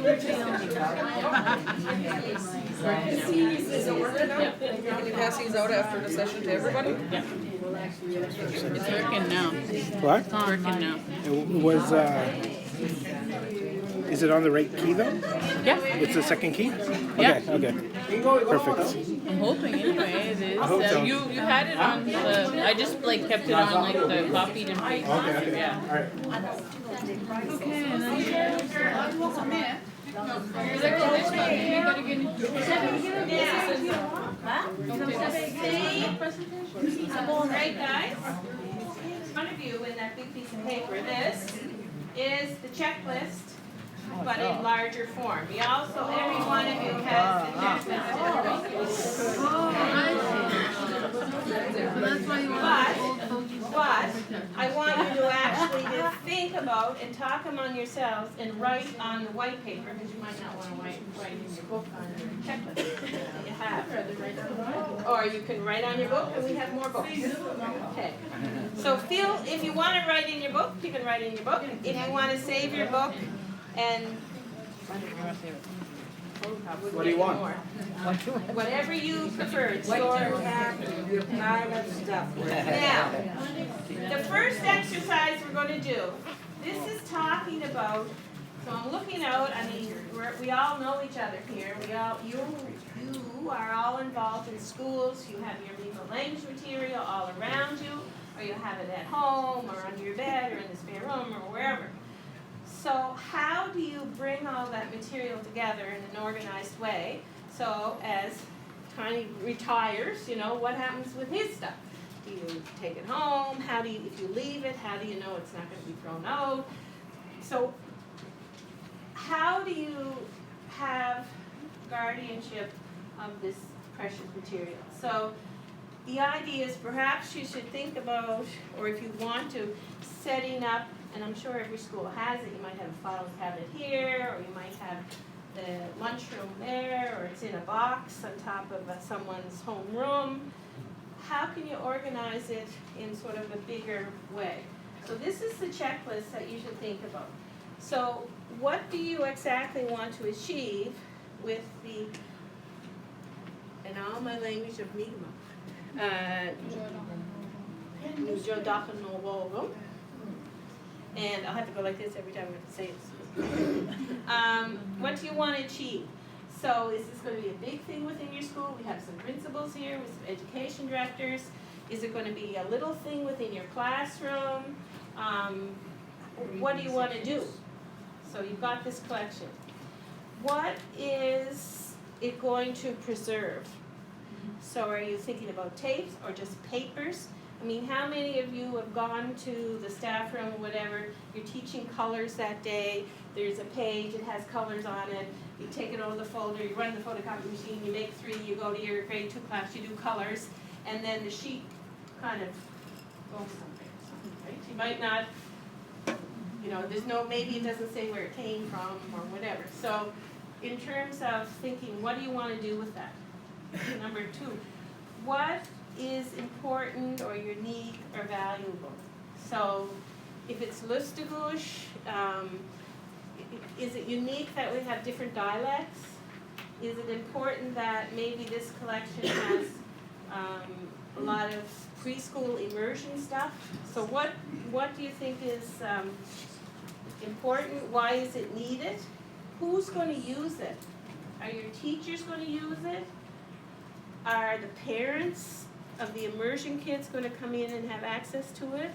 Is it working now? Can you pass these out after the session to everybody? It's working now. What? It's working now. It was, is it on the right key though? Yeah. It's the second key? Yeah. Okay, okay. Perfect. I'm hoping anyway it is. hope so. You had it on the, I just like kept it on like the copied and pasted. Okay. Yeah. All right. Okay, and then Right, guys? In front of you in that big piece of paper, this is the checklist, but in larger form. We also, every one of you has the checklist. But I want you to actually to think about and talk among yourselves and write on the white paper, because you might not want to write in your book on your checklist that you have. Or you can write on your book, and we have more books. Okay. So feel, if you want to write in your book, you can write in your book. If you want to save your book and What do you want? whatever you prefer. Store cap, pile of stuff. Now, the first exercise we're going to do, this is talking about, so I'm looking out, I mean, we all know each other here. You are all involved in schools. You have your legal language material all around you, or you have it at home, or under your bed, or in the spare room, or wherever. So how do you bring all that material together in an organized way? So as Tiny retires, you know, what happens with his stuff? Do you take it home? How do you, if you leave it, how do you know it's not going to be thrown out? So how do you have guardianship of this precious material? So the idea is perhaps you should think about, or if you want to, setting up, and I'm sure every school has it, you might have a file cabinet here, or you might have the lunchroom there, or it's in a box on top of someone's home room. How can you organize it in sort of a bigger way? So this is the checklist that you should think about. So what do you exactly want to achieve with the, in all my language of Mi'kmaq, and I'll have to go like this every time I have to say it. What do you want to achieve? So is this going to be a big thing within your school? We have some principals here with some education directors. Is it going to be a little thing within your classroom? What do you want to do? So you've got this collection. What is it going to preserve? So are you thinking about tapes or just papers? I mean, how many of you have gone to the staff room or whatever, you're teaching colors that day, there's a page, it has colors on it, you take it over the folder, you run the photocopy machine, you make 3, you go to your grade 2 class, you do colors, and then the sheet kind of goes somewhere, right? You might not, you know, there's no, maybe it doesn't say where it came from or whatever. So in terms of thinking, what do you want to do with that? Number 2, what is important or unique or valuable? So if it's Lustigouche, is it unique that we have different dialects? Is it important that maybe this collection has a lot of preschool immersion stuff? So what do you think is important? Why is it needed? Who's going to use it? Are your teachers going to use it? Are the parents of the immersion kids going to come in and have access to it?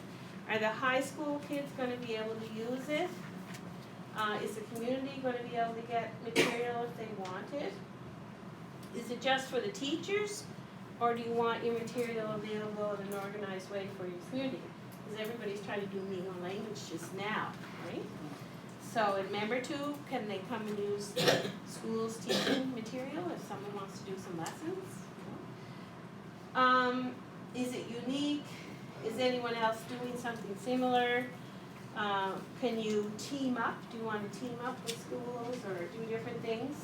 Are the high school kids going to be able to use it? Is the community going to be able to get material if they want it? Is it just for the teachers? Or do you want your material available in an organized way for your community? Because everybody's trying to do Mi'kmaq language just now, right? So in member 2, can they come and use the school's teaching material if someone wants to do some lessons? Is it unique? Is anyone else doing something similar? Can you team up? Do you want to team up with schools or do different things?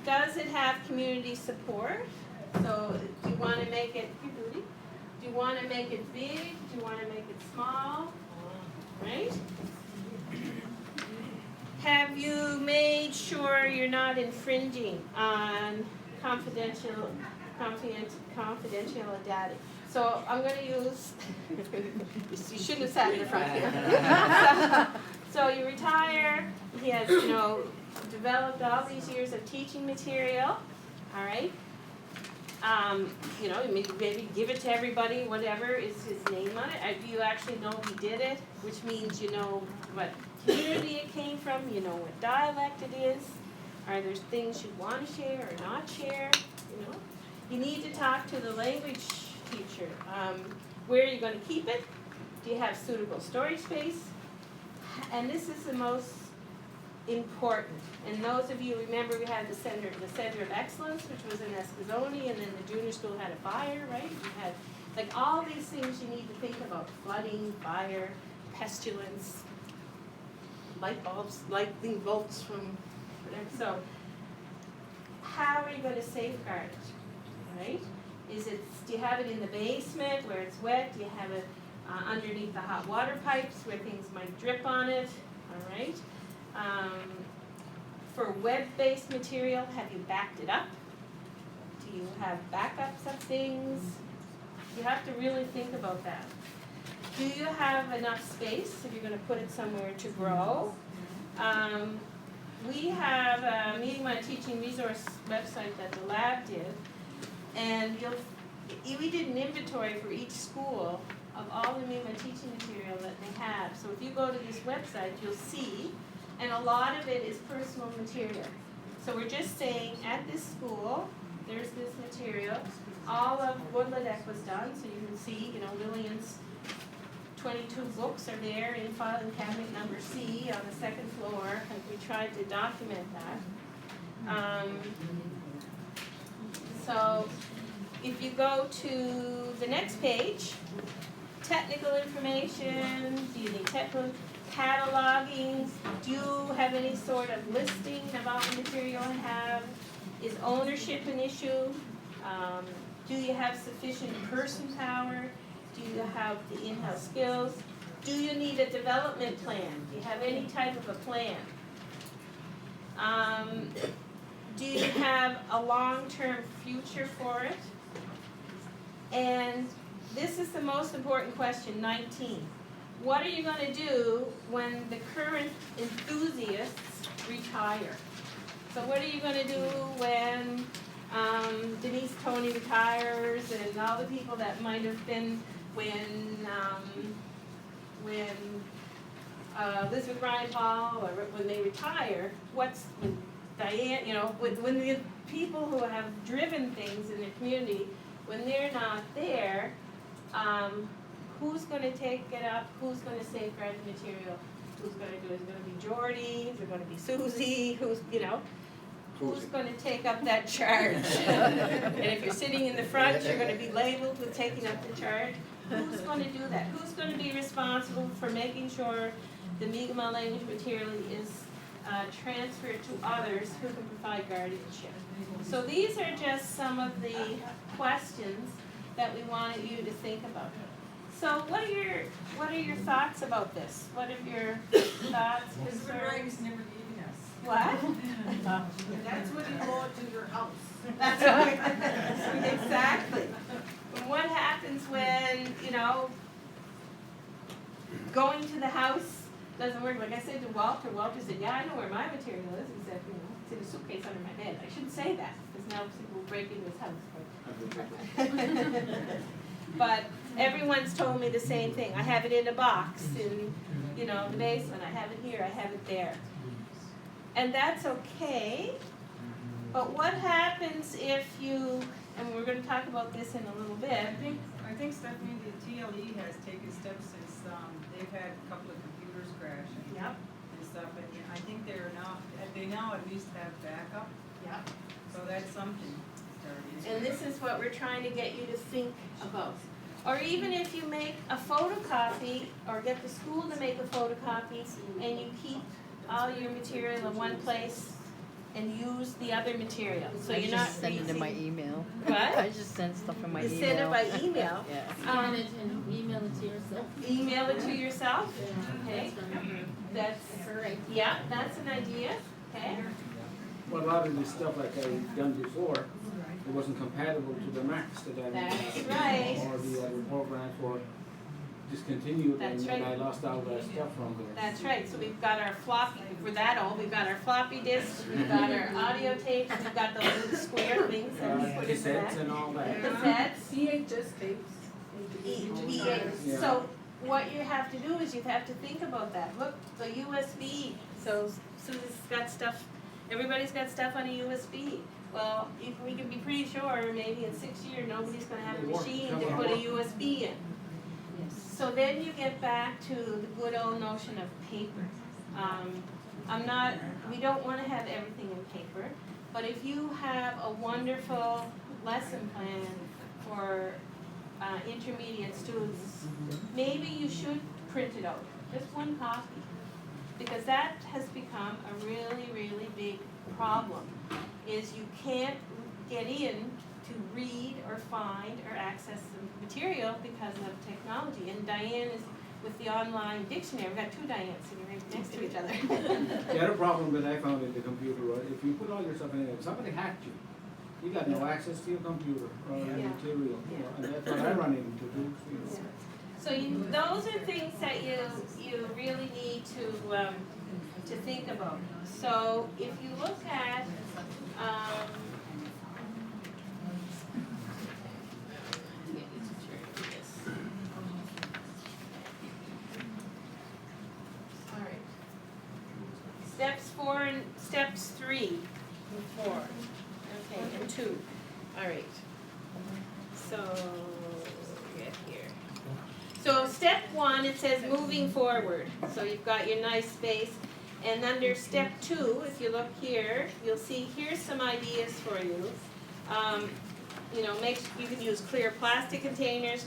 Does it have community support? So do you want to make it, do you want to make it big? Do you want to make it small? Right? Have you made sure you're not infringing on confidential data? So I'm going to use, you shouldn't have sat in the front here. So you retire, he has, developed all these years of teaching material, all right? Maybe give it to everybody, whatever is his name on it. You actually know he did it, which means you know what community it came from, you know what dialect it is. Are there things you want to share or not share? You need to talk to the language teacher. Where are you going to keep it? Do you have suitable storage space? And this is the most important. And those of you remember we had the Center of Excellence, which was in Escazone, and then the junior school had a fire, right? You had all these things you need to think about: flooding, fire, pestilence, light bulbs, lightning bolts from whatever. So how are you going to safeguard it, right? Do you have it in the basement where it's wet? Do you have it underneath the hot water pipes where things might drip on it? All right. For web-based material, have you backed it up? Do you have backups of things? You have to really think about that. Do you have enough space if you're going to put it somewhere to grow? We have a Meeting My Teaching resource website that the lab did, and we did an inventory for each school of all the Meeting My Teaching material that they have. So if you go to this website, you'll see, and a lot of it is personal material. So we're just saying, at this school, there's this material. All of Woodladeck was done, so you can see, Lillian's 22 books are there in filing cabinet number C on the second floor, and we tried to document that. So if you go to the next page, technical information, do you need technical cataloging? Do you have any sort of listing about the material you have? Is ownership an issue? Do you have sufficient person power? Do you have the in-house skills? Do you need a development plan? Do you have any type of a plan? Do you have a long-term future for it? And this is the most important question, 19. What are you going to do when the current enthusiasts retire? So what are you going to do when Denise Tony retires, and all the people that might have been when Elizabeth Ryan Paul, or when they retire? When Diane, when the people who have driven things in the community, when they're not there, who's going to take it up? Who's going to safeguard the material? Who's going to do it? Is it going to be Jordy? Is it going to be Susy? Who's going to take up that charge? And if you're sitting in the front, you're going to be labeled with taking up the charge. Who's going to do that? Who's going to be responsible for making sure the Mi'kmaq language material is transferred to others who can provide guardianship? So these are just some of the questions that we wanted you to think about. So what are your thoughts about this? What are your thoughts, concerns? Never leaving us. What? That's what you go to your house. That's right. Exactly. And what happens when, going to the house doesn't work? Like I said to Walter said, yeah, I know where my material is. He said, it's in a suitcase under my bed. I shouldn't say that, because now people will break into his house. But everyone's told me the same thing. I have it in a box in, the basement. I have it here, I have it there. And that's okay. But what happens if you, and we're going to talk about this in a little bit. I think Stephanie, the TLE has taken steps since they've had a couple of computers crash and stuff. And I think they now at least have backup. Yep. So that's something. And this is what we're trying to get you to think about. Or even if you make a photocopy, or get the school to make a photocopy, and you keep all your material in one place and use the other material. So you're not send it in my email. What? I just send stuff in my You email. send it by email. Yeah. Scan it and email it to yourself. Email it to yourself. Okay. That's, yeah, that's an idea, okay? Well, a lot of this stuff like I've done before, it wasn't compatible to the Macs that I That's right. or the other programs were discontinued That's and right. I lost all that stuff from there. That's right, so we've got our floppy, we're that old, we've got our floppy disks, we've got our audio tapes, we've got those little square things that we put in the Cassettes back. and all that. Cassettes. VHS tapes. Yeah. So what you have to do is you have to think about that. Look, the USB, so Susan's got stuff, everybody's got stuff on a USB. Well, we can be pretty sure maybe in 6 years, nobody's gonna have a machine to put a USB in. So then you get back to the good old notion of paper. We don't wanna have everything in paper, but if you have a wonderful lesson plan for intermediate students, maybe you should print it out, just one copy. Because that has become a really, really big problem, is you can't get in to read or find or access the material because of technology. And Diane is with the online dictionary, we've got two Dianes sitting right next to each other. The other problem that I found in the computer was if you put all your stuff in it, somebody hacked you. You got no access to your computer or your Yeah. material, you know, and that's what I run into too, you know. So those are things that you really need to think about. So if you look at, all right. Steps 3 and 4, okay, and 2, all right. So, get here. So step 1, it says moving forward. So you've got your nice space. And under step 2, if you look here, you'll see here's some ideas for you. You can use clear plastic containers.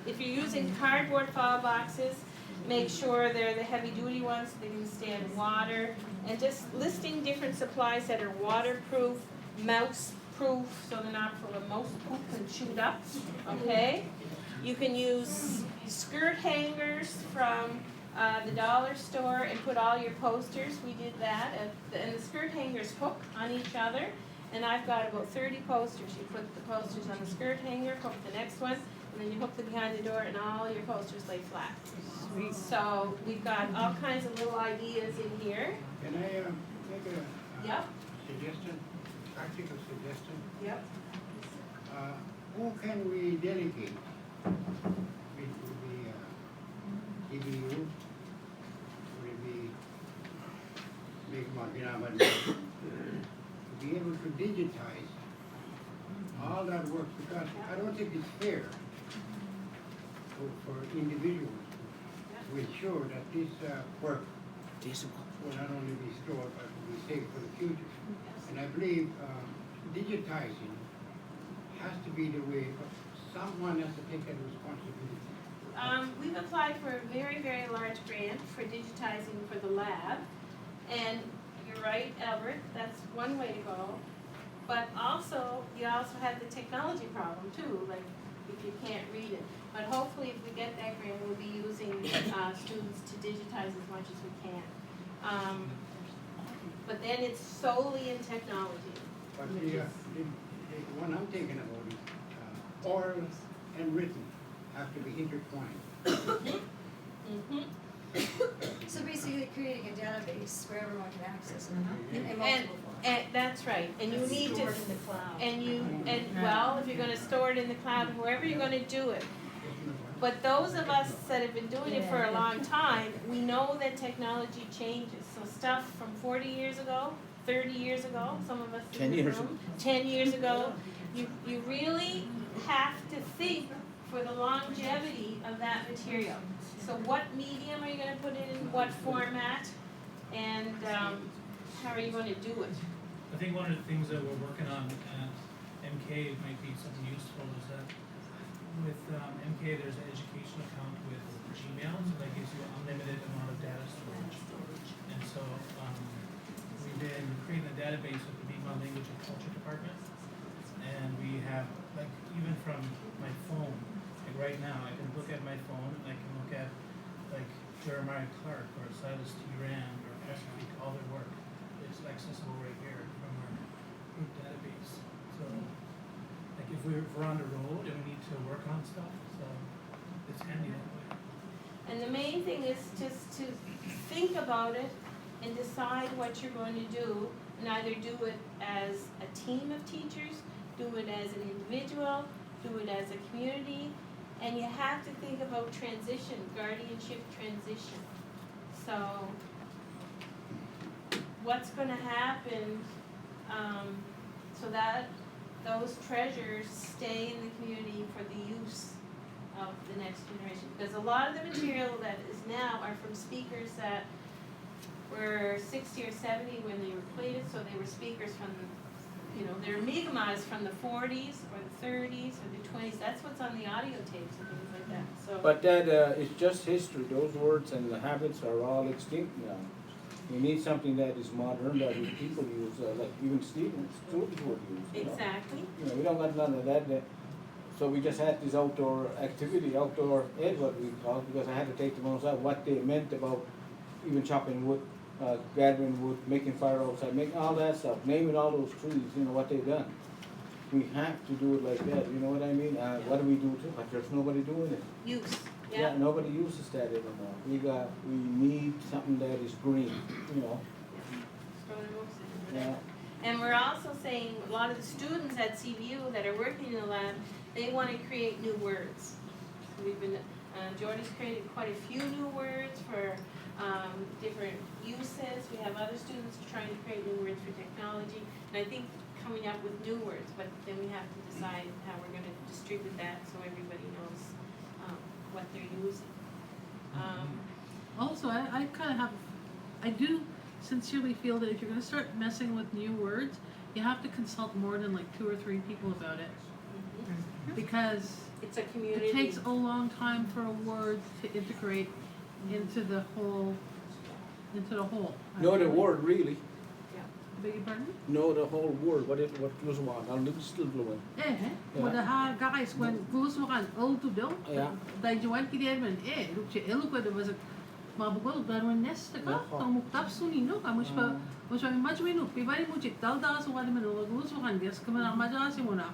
If you're using cardboard file boxes, make sure they're the heavy duty ones so they can stand water. And just listing different supplies that are waterproof, mouse proof, so they're not full of mouse poop and chewed up, okay? You can use skirt hangers from the dollar store and put all your posters. We did that, and the skirt hangers hook on each other. And I've got about 30 posters. You put the posters on the skirt hanger, hook the next one, and then you hook them behind the door, and all your posters lay flat. Sweet. So we've got all kinds of little ideas in here. Can I make a Yep. suggestion, practical suggestion? Yep. Who can we delegate? Would it be EBU? Would it be big one, to be able to digitize all that work, because I don't think it's fair for individuals to ensure that this work will not only be stored but will be saved for the future. And I believe digitizing has to be the way, but someone has to take that responsibility. We've applied for a very, very large grant for digitizing for the lab. And you're right, Albert, that's one way to go. But also, you also have the technology problem too, like if you can't read it. But hopefully if we get that grant, we'll be using students to digitize as much as we can. But then it's solely in technology. But the one I'm thinking about is oral and written have to be intertwined. Mhm. So basically creating a database where everyone can access it in And, multiple forms. and that's right, and you need to, Stored in the cloud. well, if you're gonna store it in the cloud, wherever you're gonna do it. But those of us that have been doing it for a long time, we know that technology changes. So stuff from 40 years ago, 30 years ago, some of us in 10 the years room, 10 years ago, you really have to think for the longevity of that material. So what medium are you gonna put it in, what format, and how are you gonna do it? I think one of the things that we're working on at MK might be something useful is that with MK there's an education account with Gmail, so that gives you unlimited amount of data storage. And so we've been creating a database with the Mi'kmaq Language and Culture Department. And we have, like, even from my phone, like right now, I can look at my phone and I can look at, like, Jeremiah Clark or Silas T. Rand or Pastor Creek, all their work is accessible right here from our group database. So, like if we're on the road and we need to work on stuff, so it's handy that way. And the main thing is just to think about it and decide what you're going to do, and either do it as a team of teachers, do it as an individual, do it as a community, and you have to think about transition, guardianship transition. So, what's gonna happen, so that those treasures stay in the community for the use of the next generation? Because a lot of the material that is now are from speakers that were 60 or 70 when they were plated, so they were speakers from, their mi'kmaq is from the 40s or the 30s or the 20s. That's what's on the audio tapes and things like that. So, But that is just history. Those words and the habits are all extinct now. We need something that is modern, that people use, like even students would use. exactly. We don't got none of that. So we just had this outdoor activity, outdoor ed, what we call it, because I had to take them outside, what they meant about even chopping wood, gathering wood, making fire outside, making all that stuff, naming all those trees, what they've done. We have to do it like that, you know what I mean? What do we do too? But there's nobody doing it. Use. Yeah, nobody uses that anymore. We need something that is green, Yeah. And we're also saying a lot of the students at CBU that are working in the lab, they want to create new words. So we've been, Jordy's created quite a few new words for different uses. We have other students trying to create new words for technology, and I think coming up with new words, but then we have to decide how we're going to distribute that so everybody knows what they're using. Also, I do sincerely feel that if you're going to start messing with new words, you have to consult more than like 2 or 3 people about it. Because it's a community. It takes a long time for a word to integrate into the whole. Know the word really. Beg your pardon? Know the whole word. What goes on? I'll look still blowing. What the hell guys when goes on all to do? They join kidman. Look je elu kwada was a mabugol darwan nest ka. Tom tapsuni no. Kamush pa was I much we no. Pivari muchik dal so what man goes on yes come on maja simona.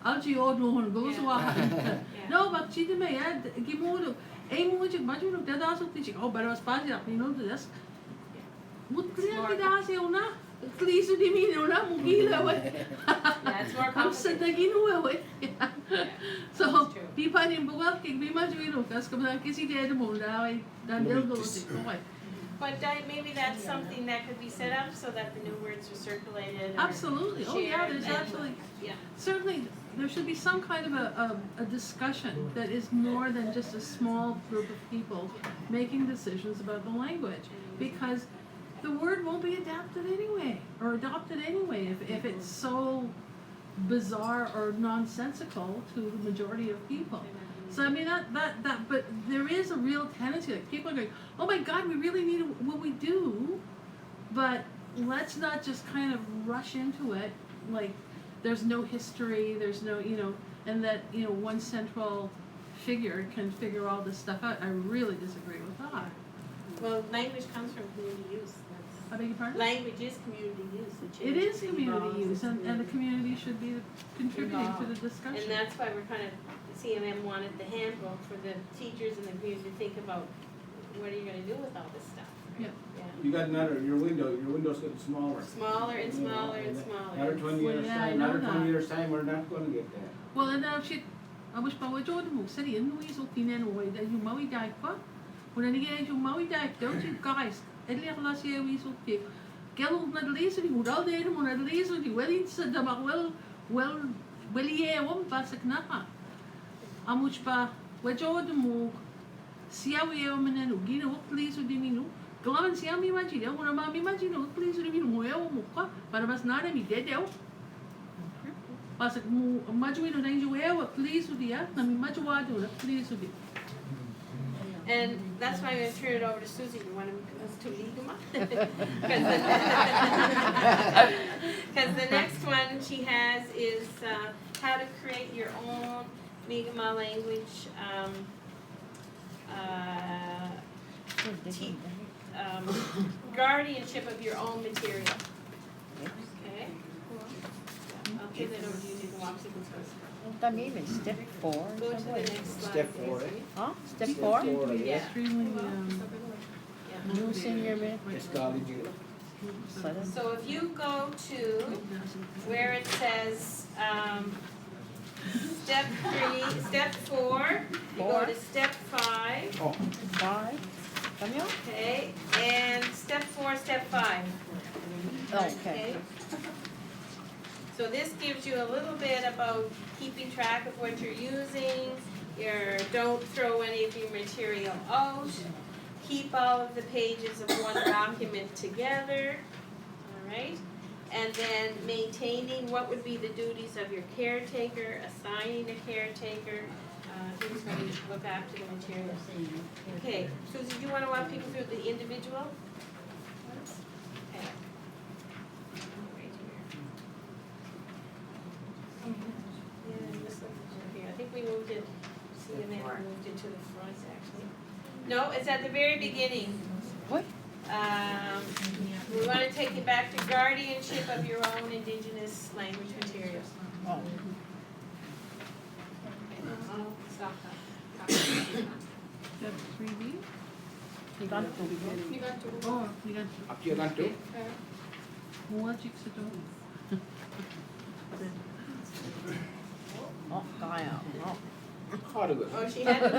Alchi old no goes on. No, but she did me give more. Muchik much we no. That's what teaching. Oh, but I was passing up. This. That's more so, people in Buwalking, be much we look, as come on, kissy dead moon, then they'll go away. But maybe that's something that could be set up so that the new words are circulated. Absolutely. Oh, yeah, there's actually, certainly, there should be some kind of a discussion that is more than just a small group of people making decisions about the language. Because the word won't be adapted anyway, or adopted anyway, if it's so bizarre or nonsensical to the majority of people. So I mean but there is a real tendency, like people are going, oh my God, we really need what we do, but let's not just kind of rush into it like there's no history, there's no, and that, one central figure can figure all this stuff out. I really disagree with that. Well, language comes from community use. I beg your pardon? Language is community use. It is community use, and the community should be contributing to the discussion. And that's why we're CMM wanted the handbook for the teachers in the community to think about what are you going to do with all this stuff. Yeah. You got your window's getting smaller. Smaller and smaller and smaller. Another 20 years time, another 20 years time, we're not going to get there. Well, and now I wish I would order more. City in Louise or Tinan way that you Maui die for. When I get you Maui die, don't you guys? And let us hear we so quick. Get on the laser, you would all day on the laser, you wedding said the well, yeah, won't pass a knapper. Amuchpa, which order more. See how we are, man, and get a walk, please, with the Go and see how me imagine, I want to mammy imagine, please, with the well, but I must not be dead out. Pass it much we don't enjoy, please with the much water, please with it. And that's why I'm going to turn it over to Susy. You want us to lead them up? Because the next one she has is how to create your own Mi'kmaq language guardianship of your own material. Okay? I'll give that over to you, you can walk through this first. También es step 4. Go to the next slide. Step 4, Daisy. Huh? Step Step 4? 4, I guess. Extremely, Yeah. Using your It's college. So if you go to where it says, step 3, step 4, you go to step 5, Oh, 5. Cambio? okay, and step 4, step 5. Okay. So this gives you a little bit about keeping track of what you're using, don't throw any of your material out, keep all of the pages of one document together, all right? And then maintaining what would be the duties of your caretaker, assigning a caretaker, who's going to look after the materials. Okay, Susie, do you want to walk people through the individual ones? Okay. Right here. Yeah, this one here. I think we moved it, see, and then we moved it to the front, actually. No, it's at the very beginning. What? We want to take you back to guardianship of your own indigenous language materials. Oh. Stop that. step 3B? You got to. Oh, you got to. up to your gun too? Młodzik sa to. Oh, kaya. Oh. How to go? Oh, she had to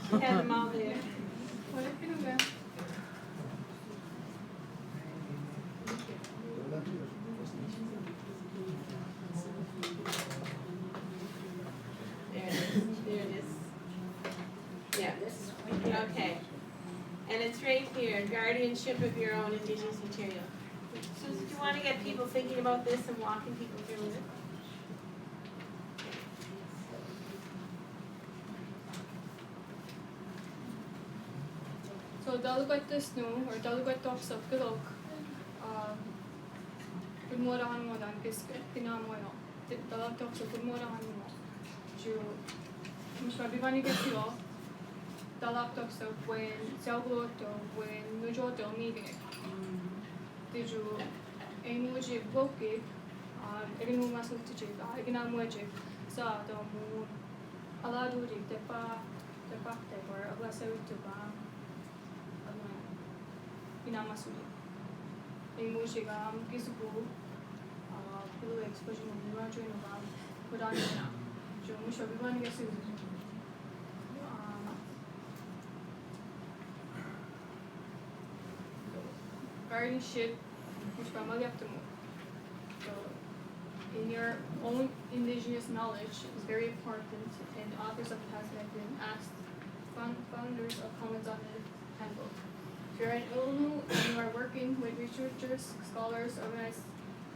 She had them all there. There it is. Yeah, okay. And it's right here, guardianship of your own indigenous material. Susan, do you want to get people thinking about this and walking people through it? So dalgattas nu, or dalgattas of galok, good more on one on Pinamoyo, dalgattas of good more on one. Ju, Mushwabivani Gasilo, dalgattas of when Salgloto, when Nujoto meeting. Did you emoji bloke, Egnu Masutichik, Ignamwajik, Sa, the moon, Aladurik, the Pakte, or a Glassavituba. Inamasuli. Emojiga, Gizubu, Blue Exposure, Roger and Bob, Kodana, Jomusha, we want to get Susan. Guardianship, which from Magyaptamu. So, in your own indigenous knowledge is very important, and authors of the past have been asked founders of comments on the handbook. If you're in Uluru and you are working with researchers, scholars,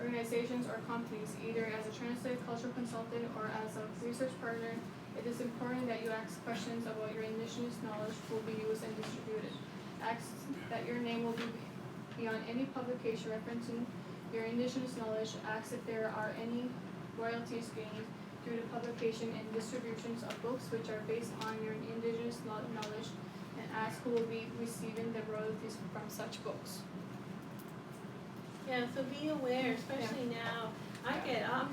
organizations, or companies, either as a translator, cultural consultant, or as a research partner, it is important that you ask questions about your indigenous knowledge will be used and distributed. Ask that your name will be on any publication referencing your indigenous knowledge. Ask if there are any royalties gained through the publication and distributions of books which are based on your indigenous knowledge, and ask who will be receiving the royalties from such books. Yeah, so be aware, especially now. I'm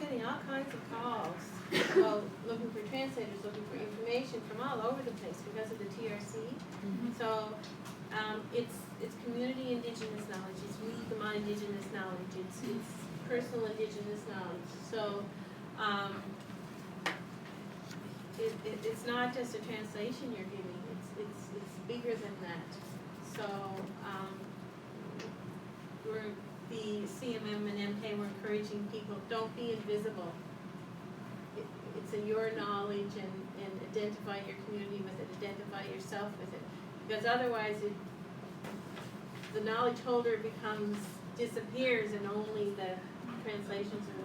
getting all kinds of calls about looking for translators, looking for information from all over the place because of the TRC. So it's community indigenous knowledge, it's read indigenous knowledge, it's personal indigenous knowledge. So it's not just a translation you're giving, it's bigger than that. So the CMM and MK were encouraging people, don't be invisible. It's in your knowledge and identify your community with it, identify yourself with it. Because otherwise the knowledge holder disappears and only the translations are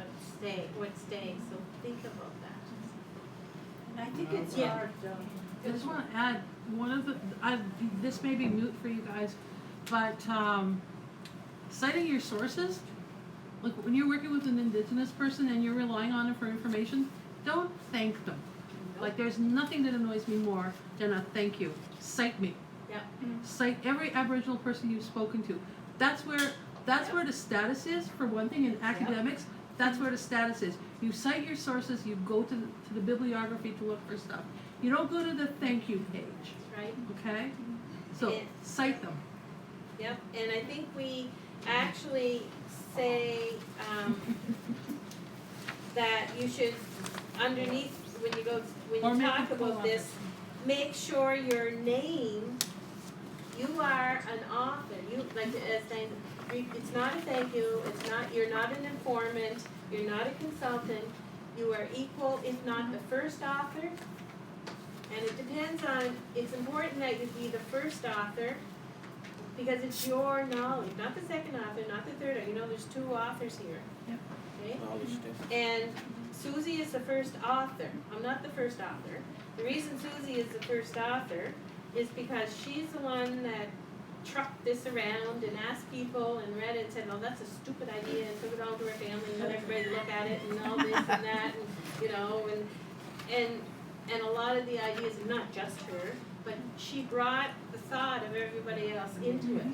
what stays. So think about that. And I think it's hard, I just want to add, one of the, this may be moot for you guys, but citing your sources, like when you're working with an indigenous person and you're relying on them for information, don't thank them. Like, there's nothing that annoys me more than a thank you. Cite me. Yeah. Cite every Aboriginal person you've spoken to. That's where the status is, for one thing, in academics. That's where the status is. You cite your sources, you go to the bibliography to look for stuff. You don't go to the thank you page, Right. okay? So, And- cite them. Yep, and I think we actually say, that you should, underneath, when Or you make talk it about this, make sure your name, you are an author, you, like, as saying, it's not a thank you, you're not an informant, you're not a consultant, you are equal, if not the first author. And it depends on, it's important that you be the first author, because it's your knowledge, not the second author, not the third, there's two authors here. Yep. Okay? Knowledge test. And Susy is the first author, I'm not the first author. The reason Susy is the first author is because she's the one that trucked this around and asked people and read it and said, oh, that's a stupid idea, and took it all to her family and let everybody look at it and all this and that, and a lot of the ideas, not just her, but she brought the thought of everybody else into it.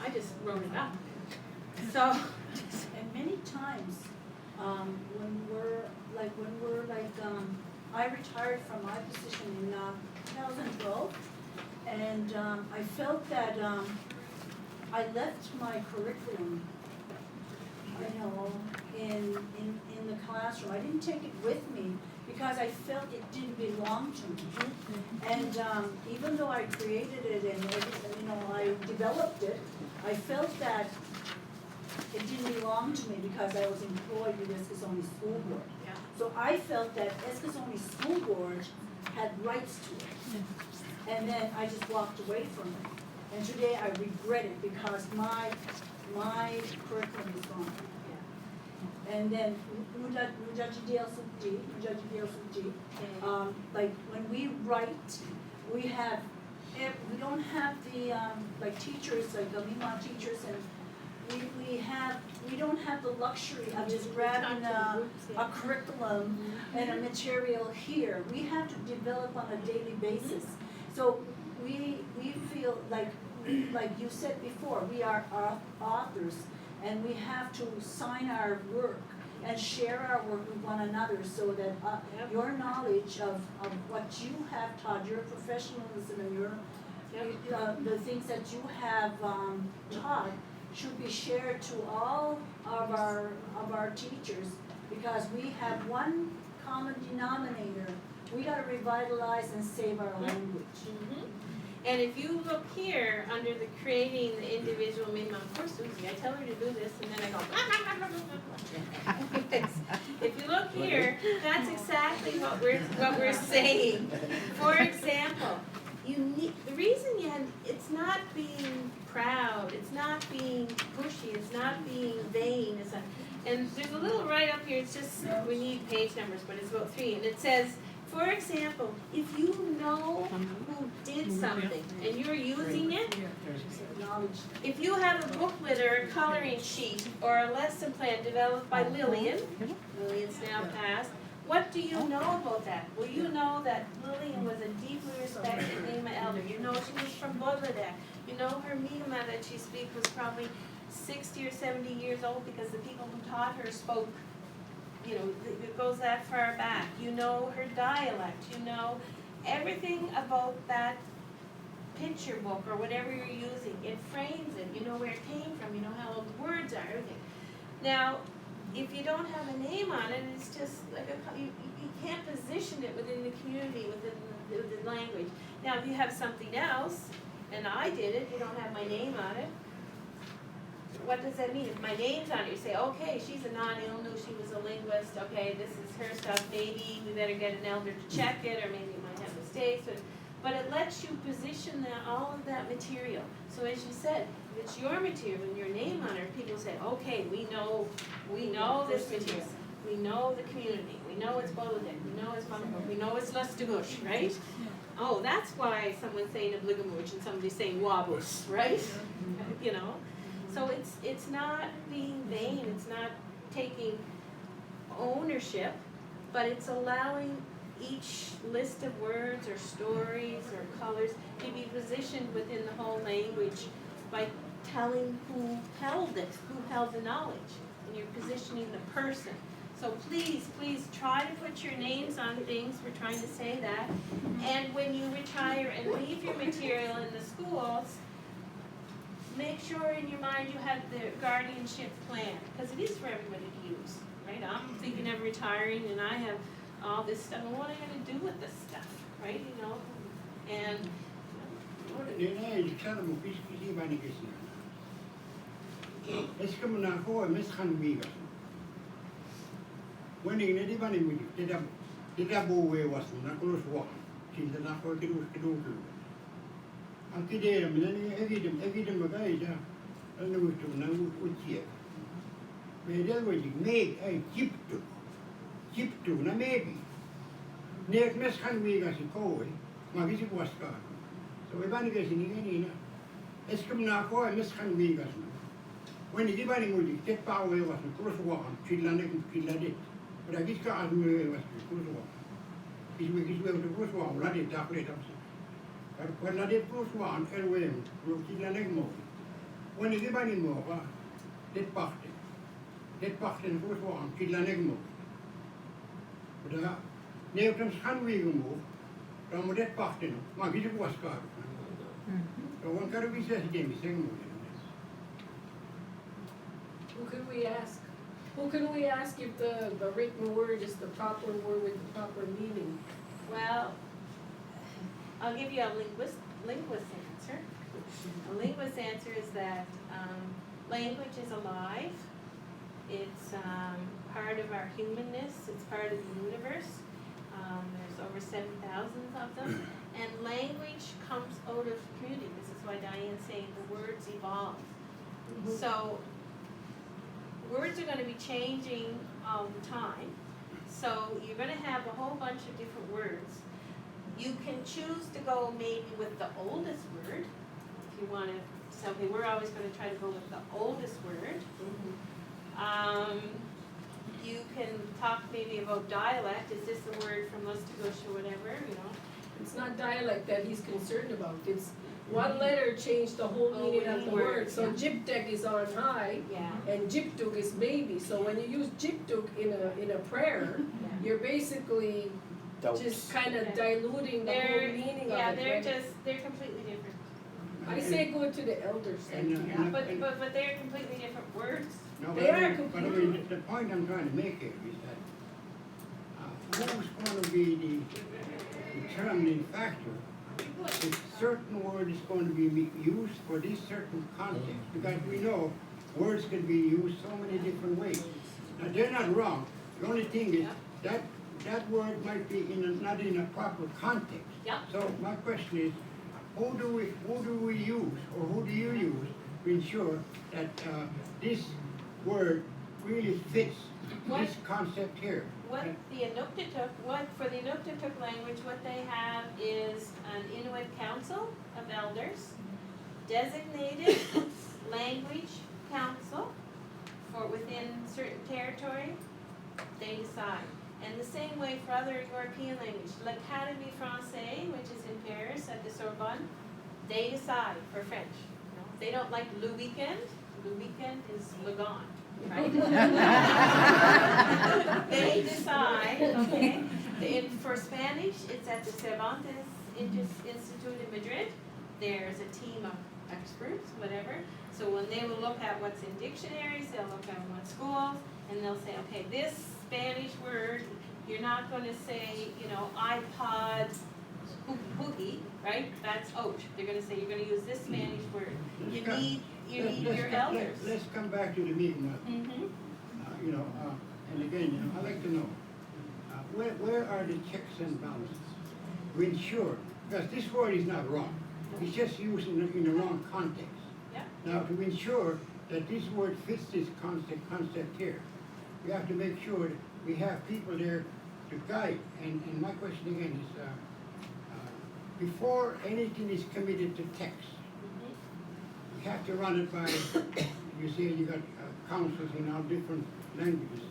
I just wrote it up. So, And many times, when we're I retired from my position in 2012, and I felt that I left my curriculum, in the classroom. I didn't take it with me because I felt it didn't belong to me. And even though I created it and I developed it, I felt that it didn't belong to me because I was employed with Eskasoni School Board. yeah. So I felt that Eskasoni School Board had rights to it. And then I just walked away from it. And today I regret it because my curriculum is gone. And then like when we write, we don't have the like teachers, like the Mima teachers, and we don't have the luxury of just grabbing a curriculum and a material here. We have to develop on a daily basis. So we feel like you said before, we are authors, and we have to sign our work and share our work with one another so that your knowledge of what you have taught, your professionalism and your the things that you have taught should be shared to all of our teachers, because we have one common denominator. We got to revitalize and save our language. Mm-hmm. And if you look here under the creating the individual minimum, poor Susy, I tell her to do this and then I go, blah, blah, blah, blah, blah. If you look here, that's exactly what we're saying. For example, the reason it's not being proud, it's not being pushy, it's not being vain, and there's a little right up here, it's just, we need page numbers, but it's about 3, and it says, for example, if you know who did something and you're using it, if you have a booklet or a coloring sheet or a lesson plan developed by Lillian's now passed, what do you know about that? Well, you know that Lillian was a deeply respected Mi'kmaq elder. You know she was from Bangladesh. You know her Mi'kmaq that she speaks was probably 60 or 70 years old because the people who taught her spoke, it goes that far back. You know her dialect. You know everything about that picture book or whatever you're using. It frames it. You know where it came from. You know how old the words are, everything. Now, if you don't have a name on it, it's just like you can't position it within the community, within the language. Now, if you have something else, and I did it, you don't have my name on it, what does that mean? If my name's on it, you say, okay, she's a non-Ilnu, she was a linguist, okay, this is her stuff, maybe we better get an elder to check it, or maybe it might have mistakes, but it lets you position all of that material. So as you said, if it's your material and your name on it, people say, okay, we know this material, we know the community, we know it's Bangladesh, we know it's Bangladesh, we know it's Lustugush, right? Oh, that's why someone's saying Obligamuch and somebody's saying Wabus, right? So it's not being vain, it's not taking ownership, but it's allowing each list of words or stories or colors can be positioned within the whole language by telling who held it, who held the knowledge, and you're positioning the person. So please, please try to put your names on things, we're trying to say that. And when you retire and leave your material in the schools, make sure in your mind you have the guardianship plan, because it is for everybody to use, right? I'm thinking of retiring and I have all this stuff, and what am I gonna do with this stuff, right, you know? And, Nek mes kan wiga si koe, ma visi waska. So ibani ke sini ni na. Eskem na koe mes kan wiga si. When di bani mudi tet pa we was cross wa chilla nek chilla dit. Ora gis ka az me was cross wa. Is we to cross wa la dit ta plate am. Par la dit cross wa an el we ro chilla nek mo. When di bani mo wa tet pachte. Tet pachte cross wa an chilla nek mo. Ora Neutron kan we move from that pachten, ma visi waska. So one can be says again, Who can we ask? Who can we ask if the written word is the proper word with the proper meaning? well, I'll give you a linguist answer. A linguist answer is that language is alive. It's part of our humanness. It's part of the universe. There's over 7,000 of them. And language comes out of community. This is why Diane's saying the words evolve. So words are going to be changing all the time. So you're going to have a whole bunch of different words. You can choose to go maybe with the oldest word. If you want to, so okay, we're always going to try to go with the oldest word. You can talk maybe about dialect. Is this a word from Mustigouche or whatever, you know? It's not dialect that he's concerned about. It's one letter changed the whole meaning of the word. So Jiptek is on high, and Jiptuk is baby. So when you use Jiptuk in a prayer, you're basically just kind of diluting the whole meaning of it. Yeah, they're completely different. I say go to the elders. But they're completely different words. No, They are but I mean, the point I'm trying to make here is that who's going to be the determining factor if certain word is going to be used for this certain context? Because we know words can be used so many different ways. Now, they're not wrong. The only thing is that word might be not in a proper context. So my question is, who do we use, or who do you use to ensure that this word really fits this concept here? What the Inuktitut, for the Inuktitut language, what they have is an Inuit council of elders, designated language council for within certain territory, they decide. And the same way for other European languages, l'Académie Française, which is in Paris at the Sorbonne, they decide for French. You know, they don't like le weekend is le gone, right? They decide, okay. For Spanish, it's at the Cervantes Institute in Madrid. There's a team of experts, whatever. So when they will look at what's in dictionaries, they'll look at what schools, and they'll say, okay, this Spanish word, you're not going to say, you know, iPod, boogie, right? That's ouch. They're going to say you're going to use this Spanish word. You need your elders. Let's come back to the meeting. You know, and again, you know, I'd like to know where are the checks and balances to ensure, because this word is not wrong. It's just used in the wrong context. Now, to ensure that this word fits this concept here, we have to make sure that we have people there to guide. And my question again is, before anything is committed to text, we have to run it by, you say you got councils in all different languages.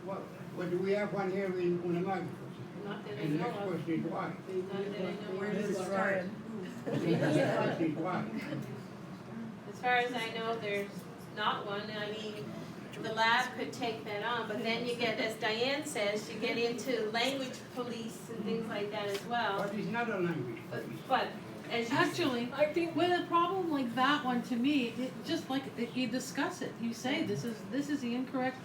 What do we have one here in Unamag, for example? Not that I And the know next of. question is why? Not that I know Where of. does it start? And the next question is why? As far as I know, there's not one. I mean, the lab could take that on, but then you get, as Diane says, you get into language police and things like that as well. But it's not a language police. But as you Actually, I think with a problem like that one, to me, it just like, you discuss it, you say, this is the incorrect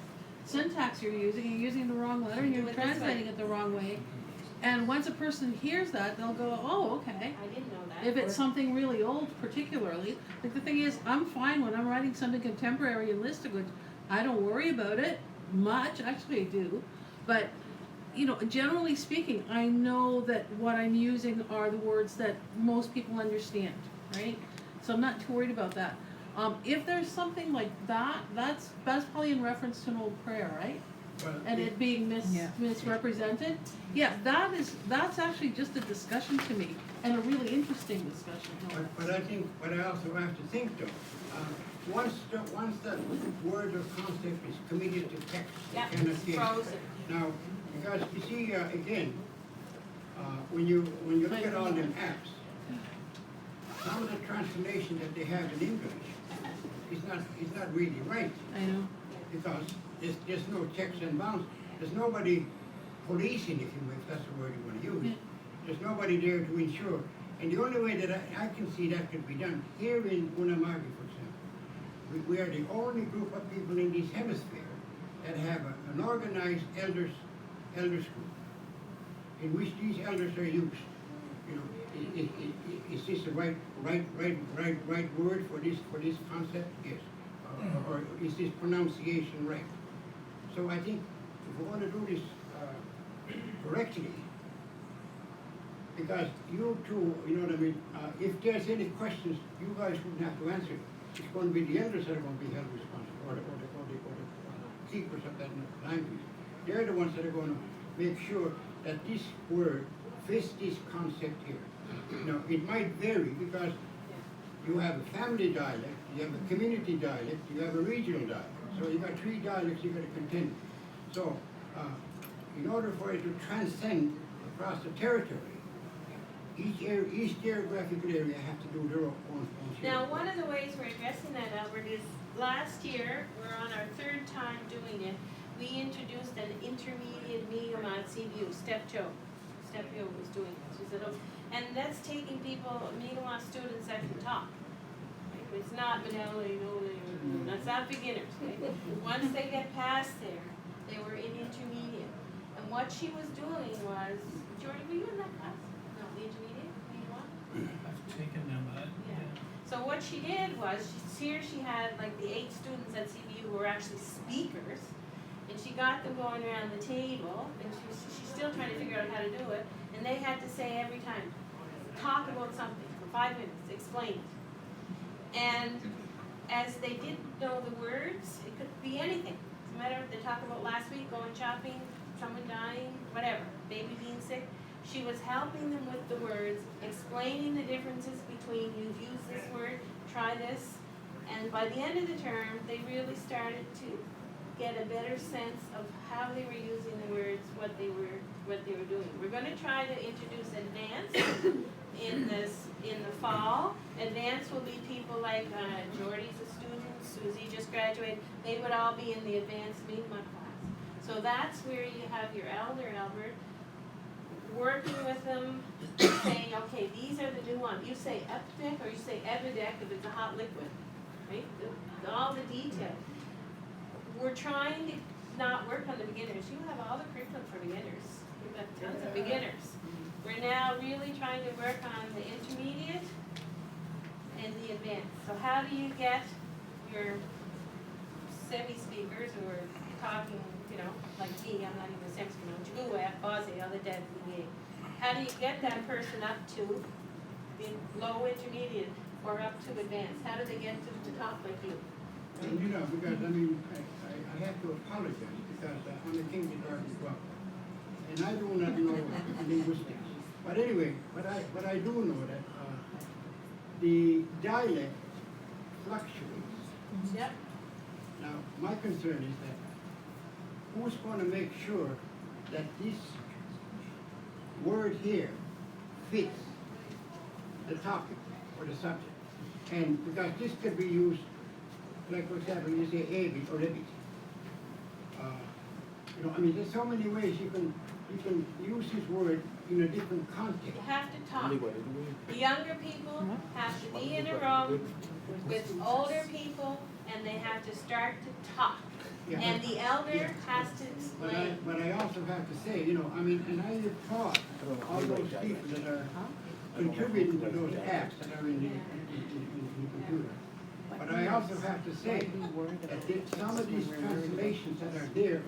syntax you're using the wrong letter, and Do you're it this translating way. it the wrong way. And once a person hears that, they'll go, oh, okay. I didn't know that. If it's something really old particularly, like the thing is, I'm fine when I'm writing something contemporary in Listicle. I don't worry about it much, actually I do, but, you know, generally speaking, I know that what I'm using are the words that most people understand, right? So I'm not too worried about that. If there's something like that, that's probably in reference to an old prayer, right? Well, And it being misrepresented. Yeah, that's actually just a discussion to me, and a really interesting discussion. But I think, but I also have to think though, once the word or concept is committed to text, Yeah, it cannot it's change. frozen. Now, because you see, again, when you look at all them apps, some of the translation that they have in English is not really right. I know. Because there's no checks and balances. There's nobody policing, if you will, if that's the word you want to use. There's nobody there to ensure. And the only way that I can see that could be done, here in Unamagi, for example, we are the only group of people in this hemisphere that have an organized elder school, in which these elders are used. You know, is this the right word for this concept? Yes. Or is this pronunciation right? So I think if we want to do this correctly, because you two, you know what I mean, if there's any questions, you guys wouldn't have to answer it. It's going to be the elders that are going to be held responsible, or the keepers of that language. They're the ones that are going to make sure that this word fits this concept here. Now, it might vary because you have a family dialect, you have a community dialect, you have a regional dialect. So you got 3 dialects you got to contend with. So, in order for it to transcend across the territory, each geographical area have to do their own share. Now, one of the ways we're addressing that, Albert, is last year, we're on our 3rd time doing it, we introduced an intermediate Mi'kmaq CBU, Step 2 was doing it. She said, oh, and that's taking people, Mi'kmaq students that can talk. Right? It's not vanilla, that's not beginners. Okay? Once they get past there, they were in intermediate. And what she was doing was, Jordy, were you in that class? No, the intermediate, Mi'kmaq? I've taken them, but Yeah. So what she did was, here she had like the 8 students at CBU who were actually speakers, and she got them going around the table, and she's still trying to figure out how to do it, and they had to say every time, talk about something for 5 minutes, explain it. And as they didn't know the words, it could be anything. Doesn't matter if they talk about last week, going shopping, someone dying, whatever, baby being sick. She was helping them with the words, explaining the differences between, you've used this word, try this. And by the end of the term, they really started to get a better sense of how they were using the words, what they were doing. We're going to try to introduce advanced in the fall. Advanced will be people like Jordy's a student, Susy just graduated. They would all be in the advanced Mi'kmaq class. So that's where you have your elder, Albert, working with them, saying, okay, these are the new ones. You say epidec or you say evidec if it's a hot liquid, right? All the detail. We're trying to not work on the beginners. You have all the curriculum for beginners. We've got tons of beginners. We're now really trying to work on the intermediate and the advanced. So how do you get your semi-speakers who are talking, like me, I'm not even a semi-speaker, other than me. How do you get that person up to low intermediate or up to advanced? How do they get to talk like you? And because I have to apologize because I'm a kindergarten as well. And I do not know linguistics. But anyway, but I do know that the dialect fluctuates. Yep. Now, my concern is that who's going to make sure that this word here fits the topic or the subject. And because this could be used, like for example, you say Abit or Lebit. You know, I mean, there's so many ways you can use this word in a different context. You have to talk. The younger people have to be in a room with older people, and they have to start to talk. Yeah, And the elder has to explain. But I also have to say, you know, I mean, and I applaud all those people that are contributing to those apps that are in the computer. But I also have to say that some of these translations that are there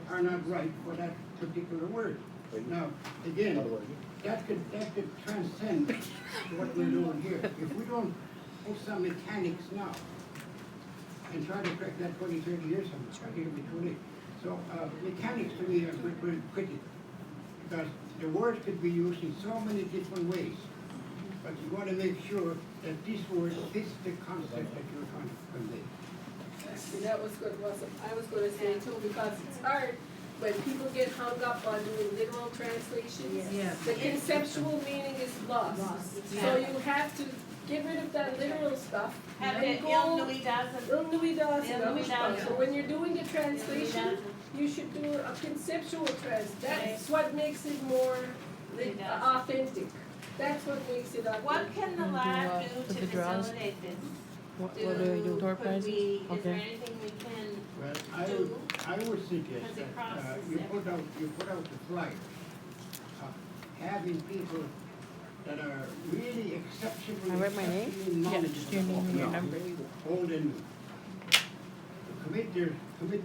are not right for that particular word. Now, again, that could transcend what we're doing here. If we don't put some mechanics now and try to correct that 20, 30 years from now, I think it'll be too late. So mechanics to me are very critical because the word could be used in so many different ways. But you want to make sure that this word fits the concept that you're trying to convey. That was good, I was gonna say too, because it's hard when people get hung up on doing literal translations. Yeah. The conceptual meaning is lost. So you have to get rid of that literal stuff. Have and it go- Il Nui Dazen. Il Nui Dazen, Il that Nui was fun. Dazen. So when you're doing the translation, you should do a conceptual That's what makes it more authentic. That's what makes it authentic. What can the lab do for to the draws? facilitate this? What do I do? Door Could prizes? we, is there Okay. anything we can Well, do? I would suggest Because it that crosses you put out the flyer, having people that are really exceptionally, I write my name? exceptionally Yeah, knowledgeable. just your name and your number. Old and new. Commit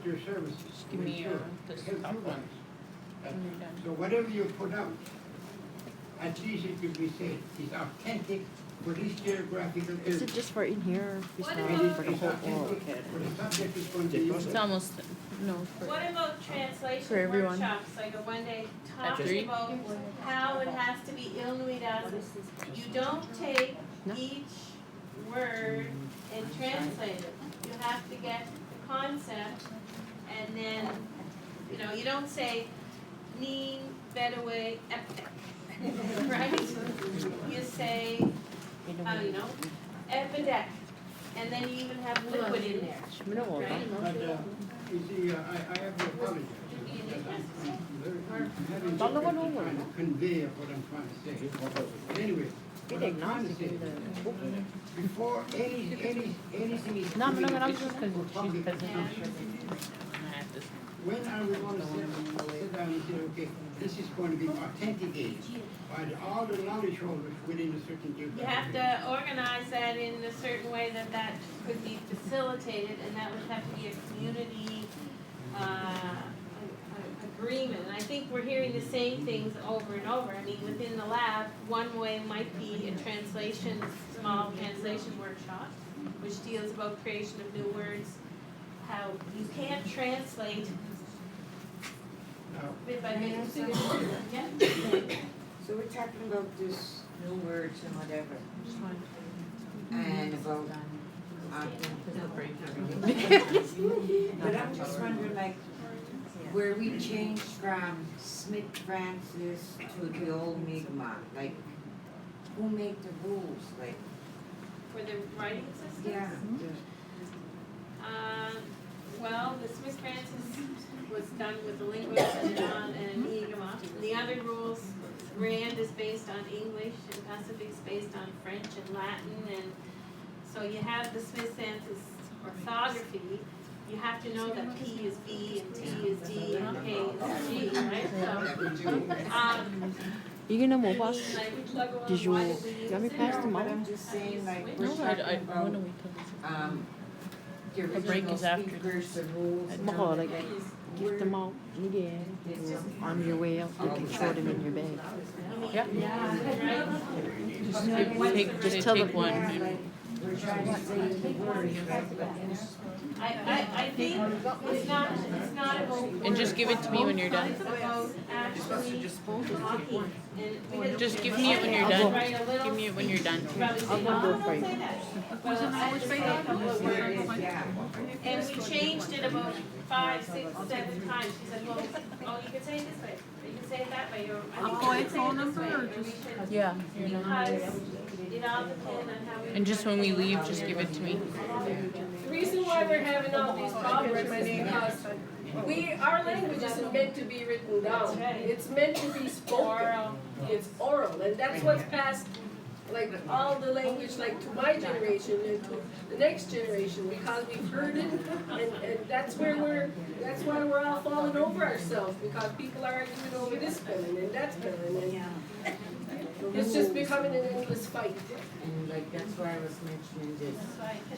their services. Just give me Make sure. this Help top you one. guys. So whatever you put out, at least it could be said is authentic for this geographical area. Is it just for in here or is What it about- for the whole? Oh, authentic okay. for the subject is going to be used. It's almost, No, for. What about translation For everyone. workshops, like a one-day At three? talking about how it has to be Il Nui Dazen? You don't take No. each word and translate it. You have to get the concept and then, you know, you don't say Neen, Bedaway, Epidec, right? You say, you know, Epidec, and then you even have liquid in there. Right? But, you see, I have to apologize. Because I'm having Follow difficulty on over. trying to convey what I'm trying to say. Anyway, what I'm trying to say, before anything is No, coming I'm up just for public consumption, when are we going to sit down and say, okay, this is going to be authenticated by all the knowledge holders within a certain You geographic have area? to organize that in a certain way that that could be facilitated, and that would have to be a community, agreement. And I think we're hearing the same things over and over. I mean, within the lab, one way might be a translation, small translation workshop, which deals about creation of new words, how you can't translate Now, bit by bit. Yeah. So we're talking about this new words and whatever. And about, but I'm just wondering, like, where we changed from Smith Francis to the old Mi'kmaq, like, who make the rules, like? For the writing systems? Yeah. Well, the Smith Francis was done with the linguist and Mi'kmaq. The other rules, Rand is based on English and Pacific's based on French and Latin, and so you have the Smith Francis orthography. You have to know that P is B and T is D and K is G, right? So, You gonna move us? like, Did you, why did we use let me it? pass them But out? I'm just saying, like, No, we're talking when about, are we talking? the The break original is after speakers, the rules. and Mahal, all like, that. get them out again. On your way out, you can throw them in your bag. Yeah. Just tell take them. one. Yeah, like, we're trying to say the words, right, but I think it's not about. And just give it to me when you're done. It's about actually talking. And Just give me it when you're done. Give me it when you're done. And we changed it about 5, 6, 7 times. She said, well, oh, you can say it this way, or you can say it that way, or I think you can say phone it this number way, or or we just- should. Yeah. Because it all depends on how we. And just when we leave, just give it to me. The reason why we're having all these problems is because our language isn't meant to be written down. It's meant to be spoken. It's oral, and that's what's passed, like, all the language, like, to my generation and to the next generation, because we've heard it, and that's why we're all falling over ourselves, because people are arguing over this spelling and that spelling, and it's just becoming an endless fight. And like, that's why I was mentioning this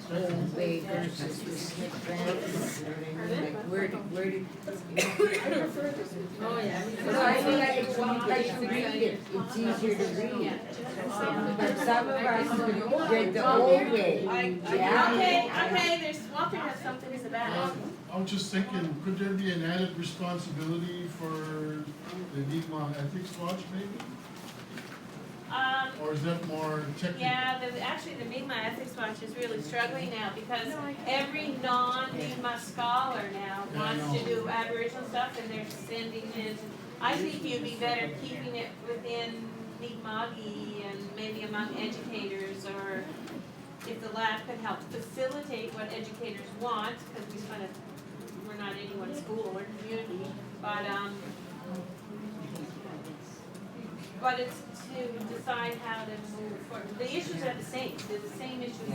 whole way versus the Smith Francis, you know what I mean? Like, where did, I prefer this. Oh, yeah. because I feel like it's like to read it, it's easier to read. But some of us read the old way, yeah? Okay, there's, Walter has something in the back. I was just thinking, could there be an added responsibility for the Mi'kmaq Ethics Watch maybe? Or is that more technical? Yeah, actually the Mi'kmaq Ethics Watch is really struggling now because every non-Mi'kmaq scholar now wants to do Aboriginal stuff and they're sending in. I think you'd be better keeping it within Mi'kmaqi and maybe among educators, or if the lab could help facilitate what educators want, because we're not anyone's school or community, but it's to decide how to move forward. The issues are the same. They're the same issues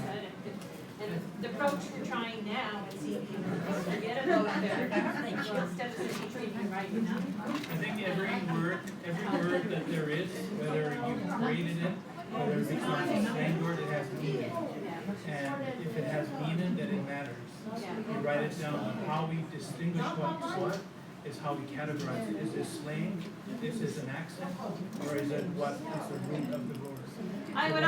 and the approach we're trying now at CBU is forget about instead of sitting reading right now. I think every word that there is, whether you created it, whether it becomes a slang word, it has meaning. And if it has meaning, then it matters. You write it down. How we distinguish what is how we categorize it. Is this slang? Is this an accent? Or is it what is the root of the word? I would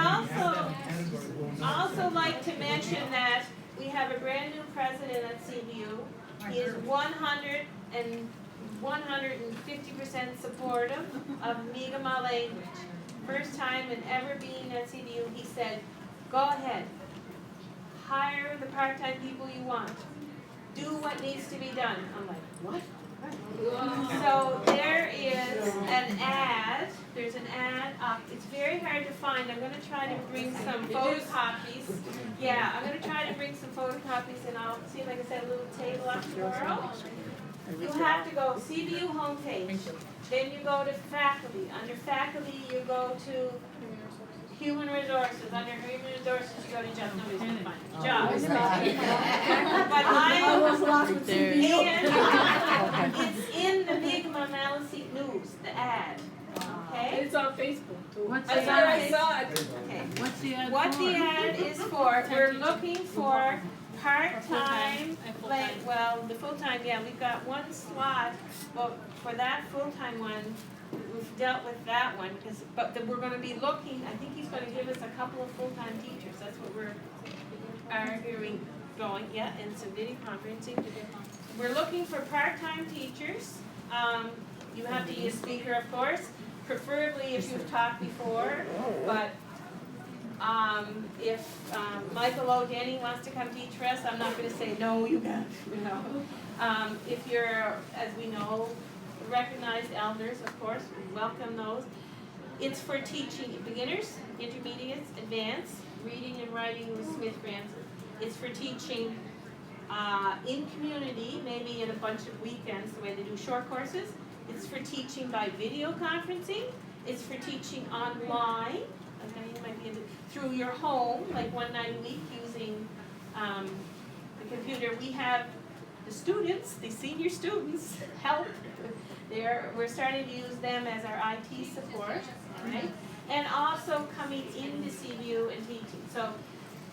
also like to mention that we have a brand new president at CBU. He is 150% supportive of Mi'kmaq language. First time in ever being at CBU, he said, go ahead, hire the part-time people you want. Do what needs to be done. I'm like, what? So there is an ad, there's an ad up, it's very hard to find, I'm going to try to bring some photocopies. Yeah, I'm going to try to bring some photocopies and I'll see if I can set a little table up tomorrow. You have to go CBU homepage, then you go to faculty, under faculty you go to Human Resources, under Human Resources you go to jobs, nobody's going to find it. Jobs. But it's in the Mi'kmaq Maliseet News, the ad, okay? It's on Facebook too. What's That's the where ad? I saw it. Okay. What's the ad What for? the ad is for, we're looking for part-time, well, the full-time, yeah, we've got one slot, but for that full-time one, we've dealt with that one, but we're gonna be looking, I think he's gonna give us a couple of full-time teachers, that's what we're arguing, yeah, and some video conferencing. We're looking for part-time teachers, you have to be a speaker, of course, preferably if you've talked before, but if Michael O. Denny wants to come teach for us, I'm not going to say, no, you can't, you know. If you're, as we know, recognized elders, of course, we welcome those. It's for teaching beginners, intermediates, advanced, reading and writing with Smith Francis. It's for teaching in community, maybe in a bunch of weekends, the way they do short courses. It's for teaching by video conferencing. It's for teaching online. Okay, you might be through your home, like one night a week using the computer. We have the students, the senior students, help. We're starting to use them as our IT support, right? And also coming into CBU and teaching. So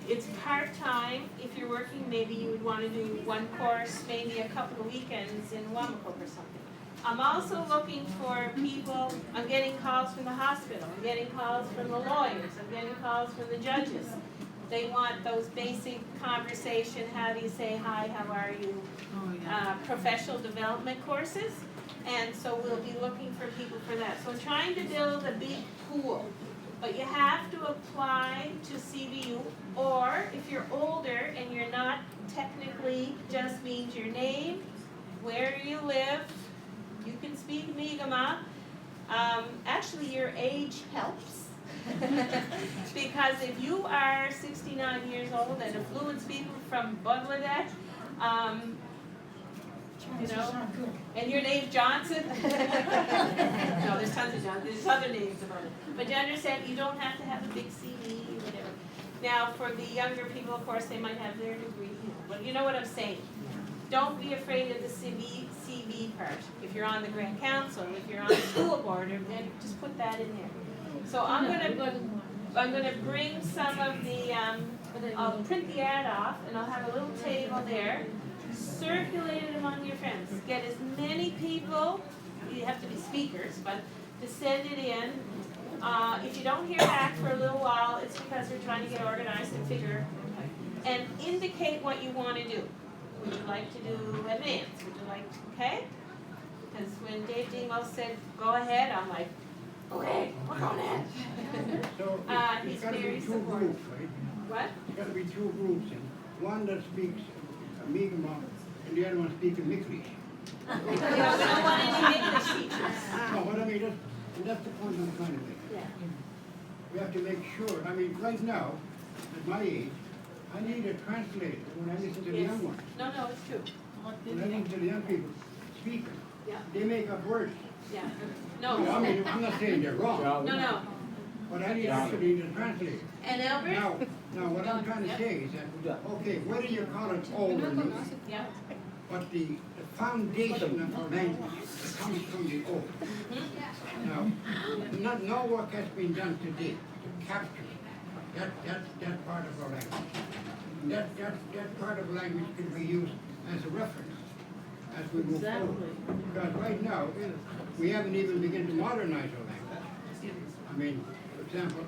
it's part-time. If you're working, maybe you would want to do one course, maybe a couple of weekends in Wamakuk or something. I'm also looking for people, I'm getting calls from the hospital, I'm getting calls from the lawyers, I'm getting calls from the judges. They want those basic conversation, how do you say hi, how are you, professional development courses. And so we'll be looking for people for that. So we're trying to build a big pool. But you have to apply to CVU, or if you're older and you're not technically, just means your name, where you live, you can speak Mi'kmaq. Actually, your age helps. Because if you are 69 years old and a fluent speaker from Bangladesh, you know, and your name's Johnson. No, there's tons of Johnson. There's other names about it. But you understand, you don't have to have a big CV or whatever. Now, for the younger people, of course, they might have their degree. But you know what I'm saying. Don't be afraid of the CV part. If you're on the Grand Council, if you're on the school board, then just put that in there. So I'm gonna bring some of the. I'll print the ad off, and I'll have a little table there. Circulate it among your friends. Get as many people, you have to be speakers, but to send it in. If you don't hear back for a little while, it's because we're trying to get organized and figure. And indicate what you want to do. Would you like to do advanced? Would you like, okay? Because when Dave Demo said, go ahead, I'm like, okay, we're going ahead. So He's it's gotta very be two supportive. groups, right? What? It's gotta be two groups, and one that speaks Mi'kmaq, and the other one speaks English. Yeah, we don't want any English teachers. No, what I mean, that's the point I'm trying to make. Yeah. We have to make sure, I mean, right now, at my age, I need a translator when I listen to the young ones. No, it's true. When I listen to the young people speak, Yeah. they make up words. Yeah. No, I mean, I'm not saying they're wrong. No. But I actually need a translator. And Albert? Now, what I'm trying to say is that, okay, whether you call it old or new, Yeah. but the foundation of our language comes from the old. Now, no work has been done today to capture that part of our language. That part of language can be used as a reference as we move forward. Because right now, we haven't even begun to modernize our language. I mean, for example,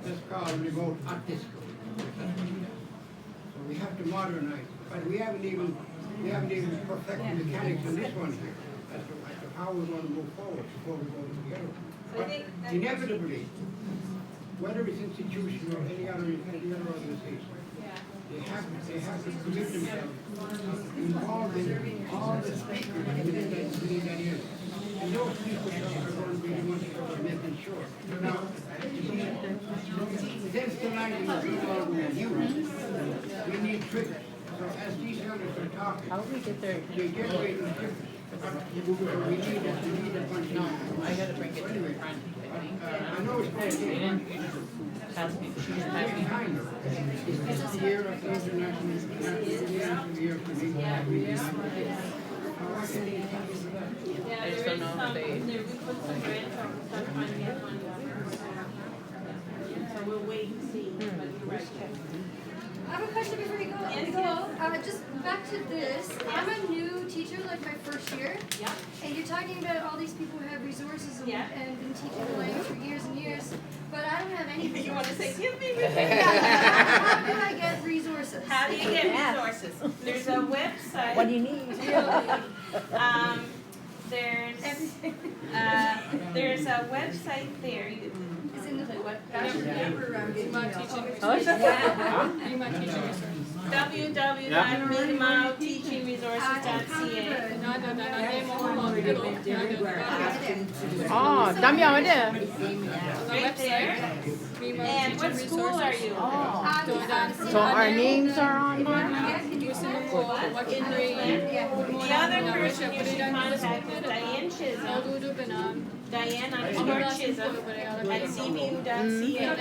let's call remote artistical. So we have to modernize, but we haven't even perfected the mechanics in this one here as to how we want to move forward before we go to the other one. But inevitably, whether it's institutional or any other organization, they have to commit themselves to involving all the speakers within that area. And those people are going to be the ones who are making sure. Now, since the language is no longer used, we need triggers. So as these youngsters are talking, How do we get there? they get away with triggers. We need a bunch of. I gotta bring it to the front. I know it's going to take time. Pass me. She just passed me. This is the year of international year for me. I just don't know if they. We put some grants on, stuff trying to get money. So we'll wait and see, but you're right. I have a question before you go. Just back to this. I'm a new teacher, like my first year. Yeah. And you're talking about all these people who have resources and been teaching the language for years and years, but I don't have any resources. You want to say, give me How do I get resources? How do you get resources? There's a website. What do you need? There's a website there. It's in the www.mi'kmaqteachingresources.ca. Oh, dám dò đấy. Right there. And what school are you? So our names are on there? The other person you should contact is Diane Chisholm. Diane, I'm Chisholm at cmu.ca.